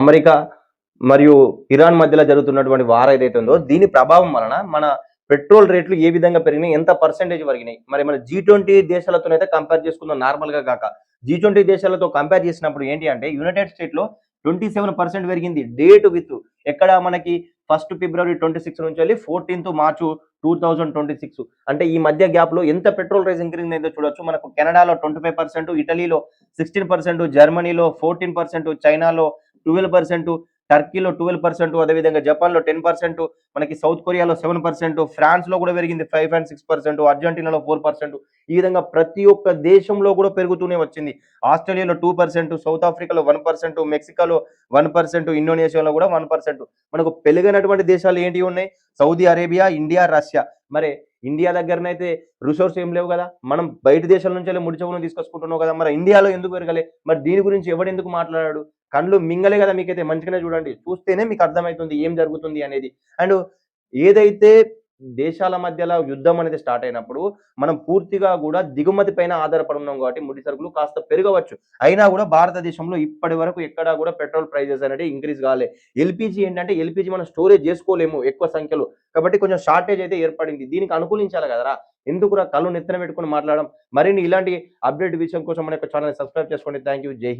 America మరియు Iran మధ్యలో జరుగుతున్నటువంటి వార్ ఏదైతే ఉందో దీని ప్రభావం వలన మన పెట్రోల్ రేట్లు ఏ విధంగా పెరిగినాయి, ఎంత పర్సెంటేజ్ పెరిగినాయి, మరి మన G20 దేశాలతోనైతే కంపేర్ చేసుకుందాం నార్మల్గా కాక. G20 దేశాలతో కంపేర్ చేసినప్పుడు ఏంటి అంటే యునైటెడ్ స్టేట్లో 27% పెరిగింది డేట్ విత్ ఎక్కడ మనకి 1 ఫిబ్రవరి 26 నుంచి వెళ్ళి 14 మార్చ్ 2026. అంటే ఈ మధ్య గ్యాప్ లో ఎంత పెట్రోల్ రైస్ ఇంక్రీజ్ అయిందో చూడొచ్చు. మనకు కెనడాలో 25%, ఇటలీలో 16%, జర్మనీలో 14%, చైనాలో 12%, టర్కీలో 12%, అదేవిధంగా జపాన్లో 10%, మనకి సౌత్ కొరియాలో 7%, ఫ్రాన్స్ లో కూడా పెరిగింది 5 and 6%, అర్జెంటీనాలో 4%. ఈ విధంగా ప్రతి ఒక్క దేశంలో కూడా పెరుగుతూనే వచ్చింది. ఆస్ట్రేలియాలో 2%, సౌత్ ఆఫ్రికాలో 1%, మెక్సికోలో 1%, ఇండోనేషియాలో కూడా 1%. మనకు పెరిగినటువంటి దేశాలు ఏంటి ఉన్నాయి? Saudi Arabia, India, Russia. మరి ఇండియా దగ్గరనైతే రిసోర్స్ ఏం లేవు కదా, మనం బయట దేశాల నుంచి ముడి చమురును తీసుకొచ్చుకుంటున్నాం కదా, మరి ఇండియాలో ఎందుకు పెరగలే? మరి దీని గురించి ఎవడెందుకు మాట్లాడాడు? కళ్ళు మింగలే కదా, మీకైతే మంచిగానే చూడండి, చూస్తేనే మీకు అర్థమవుతుంది ఏం జరుగుతుంది అనేది. అండ్ ఏదైతే దేశాల మధ్యలో యుద్ధం అనేది స్టార్ట్ అయినప్పుడు మనం పూర్తిగా కూడా దిగుమతి పైన ఆధారపడి ఉన్నాం కాబట్టి ముడి సరుకులు కాస్త పెరగవచ్చు. అయినా కూడా భారతదేశంలో ఇప్పటి వరకు ఎక్కడా కూడా పెట్రోల్ ప్రైజెస్ అనేది ఇంక్రీజ్ కాలే. ఎల్పిజి ఏంటంటే ఎల్పిజి మనం స్టోరేజ్ చేసుకోలేము ఎక్కువ సంఖ్యలో, కాబట్టి కొంచెం షార్టేజ్ అయితే ఏర్పడింది. దీనికి అనుకూలించాలి కదరా, ఎందుకురా కళ్ళు నెత్తిన పెట్టుకుని మాట్లాడడం. మరిన్ని ఇలాంటి అప్డేట్ విషయం కోసం మన యొక్క ఛానల్ సబ్స్క్రైబ్ చేసుకోండి. Thank you. జై హింద్.